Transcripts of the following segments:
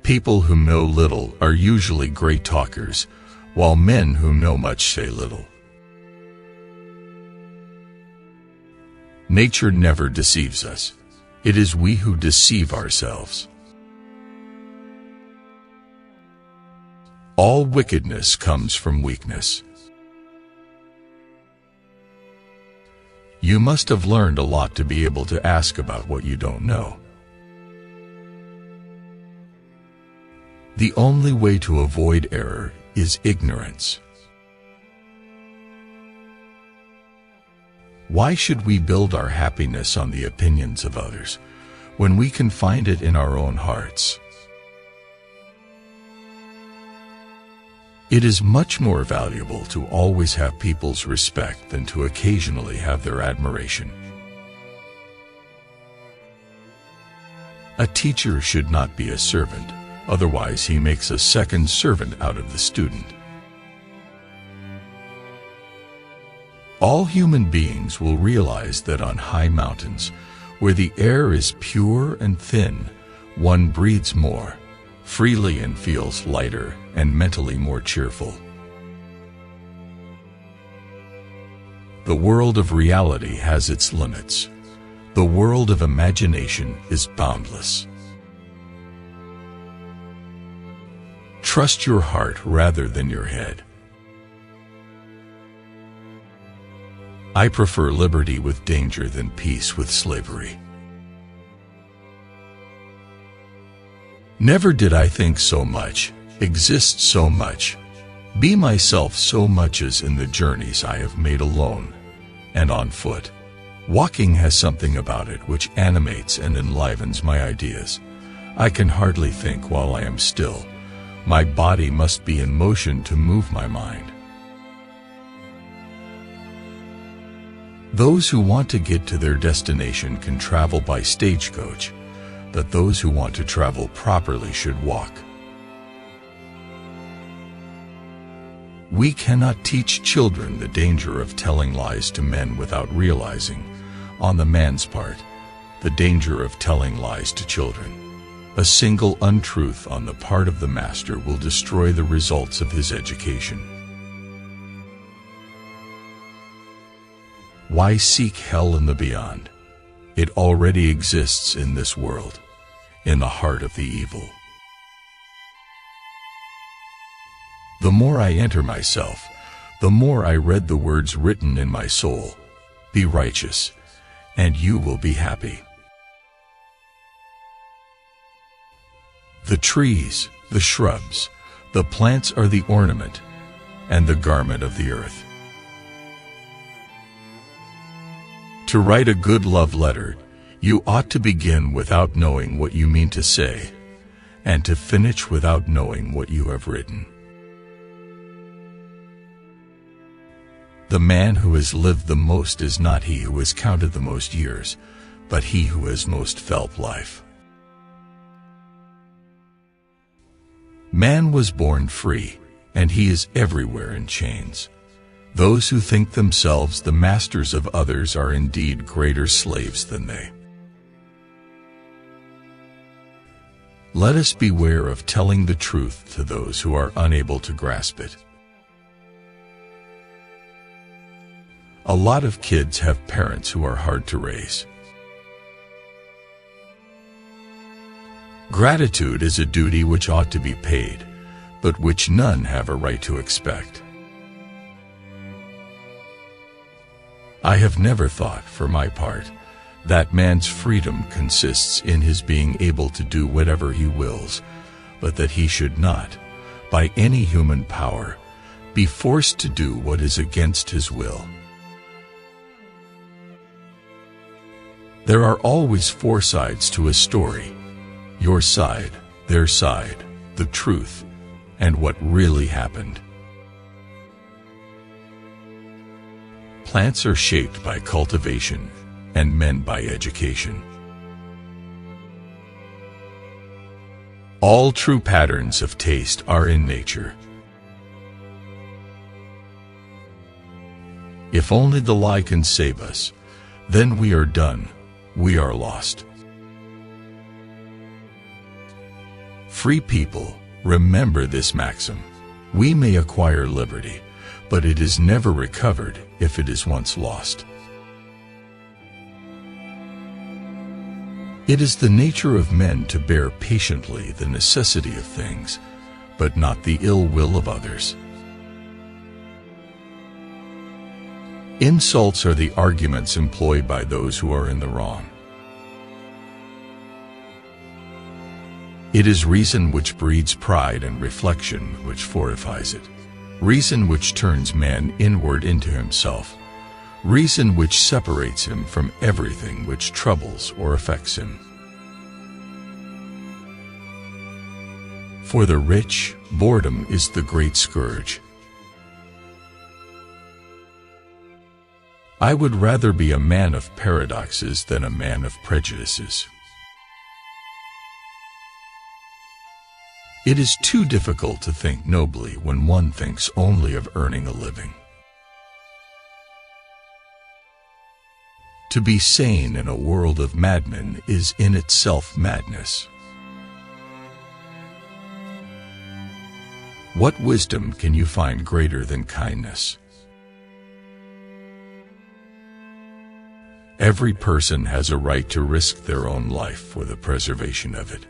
People who know little are usually great talkers, while men who know much say little. Nature never deceives us. It is we who deceive ourselves. All wickedness comes from weakness. You must have learned a lot to be able to ask about what you don't know. The only way to avoid error is ignorance. Why should we build our happiness on the opinions of others when we can find it in our own hearts? It is much more valuable to always have people's respect than to occasionally have their admiration. A teacher should not be a servant, otherwise he makes a second servant out of the student. All human beings will realize that on high mountains, where the air is pure and thin, one breathes more freely and feels lighter and mentally more cheerful. The world of reality has its limits. The world of imagination is boundless. Trust your heart rather than your head. I prefer liberty with danger than peace with slavery. Never did I think so much, exist so much, be myself so much as in the journeys I have made alone and on foot. Walking has something about it which animates and enlivens my ideas. I can hardly think while I am still. My body must be in motion to move my mind. Those who want to get to their destination can travel by stagecoach, but those who want to travel properly should walk. We cannot teach children the danger of telling lies to men without realizing, on the man's part, the danger of telling lies to children. A single untruth on the part of the master will destroy the results of his education. Why seek hell in the beyond? It already exists in this world, in the heart of the evil. The more I enter myself, the more I read the words written in my soul, "Be righteous, and you will be happy." The trees, the shrubs, the plants are the ornament and the garment of the earth. To write a good love letter, you ought to begin without knowing what you mean to say, and to finish without knowing what you have written. The man who has lived the most is not he who has counted the most years, but he who has most felt life. Man was born free, and he is everywhere in chains. Those who think themselves the masters of others are indeed greater slaves than they. Let us beware of telling the truth to those who are unable to grasp it. A lot of kids have parents who are hard to raise. Gratitude is a duty which ought to be paid, but which none have a right to expect. I have never thought, for my part, that man's freedom consists in his being able to do whatever he wills, but that he should not, by any human power, be forced to do what is against his will. There are always four sides to a story: your side, their side, the truth, and what really happened. Plants are shaped by cultivation, and men by education. All true patterns of taste are in nature. If only the lie can save us, then we are done, we are lost. Free people, remember this maxim. We may acquire liberty, but it is never recovered if it is once lost. It is the nature of men to bear patiently the necessity of things, but not the ill will of others. Insults are the arguments employed by those who are in the wrong. It is reason which breeds pride and reflection which fortifies it. Reason which turns man inward into himself. Reason which separates him from everything which troubles or affects him. For the rich, boredom is the great scourge. I would rather be a man of paradoxes than a man of prejudices. It is too difficult to think nobly when one thinks only of earning a living. To be sane in a world of madmen is in itself madness. What wisdom can you find greater than kindness? Every person has a right to risk their own life for the preservation of it.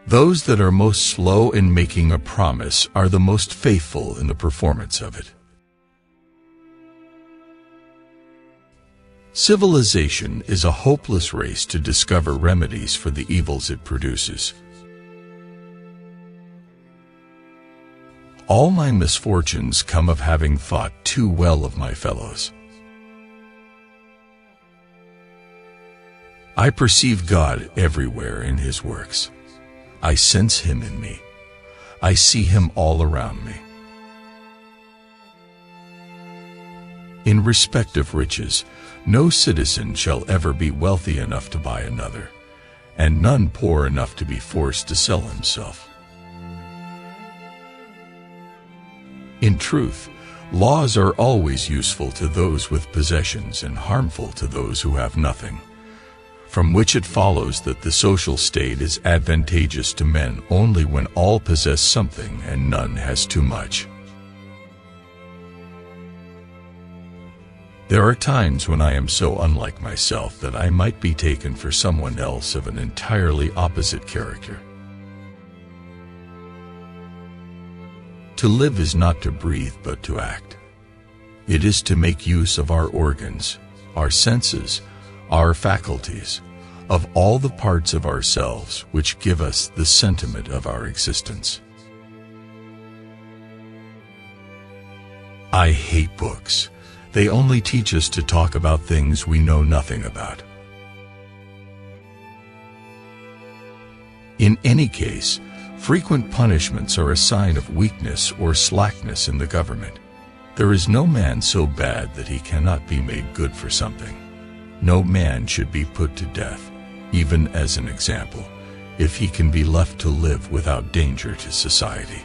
Those that are most slow in making a promise are the most faithful in the performance of it. Civilization is a hopeless race to discover remedies for the evils it produces. All my misfortunes come of having thought too well of my fellows. I perceive God everywhere in His works. I sense Him in me. I see Him all around me. In respect of riches, no citizen shall ever be wealthy enough to buy another, and none poor enough to be forced to sell himself. In truth, laws are always useful to those with possessions and harmful to those who have nothing, from which it follows that the social state is advantageous to men only when all possess something and none has too much. There are times when I am so unlike myself that I might be taken for someone else of an entirely opposite character. To live is not to breathe but to act. It is to make use of our organs, our senses, our faculties, of all the parts of ourselves which give us the sentiment of our existence. I hate books. They only teach us to talk about things we know nothing about. In any case, frequent punishments are a sign of weakness or slackness in the government. There is no man so bad that he cannot be made good for something. No man should be put to death, even as an example, if he can be left to live without danger to society.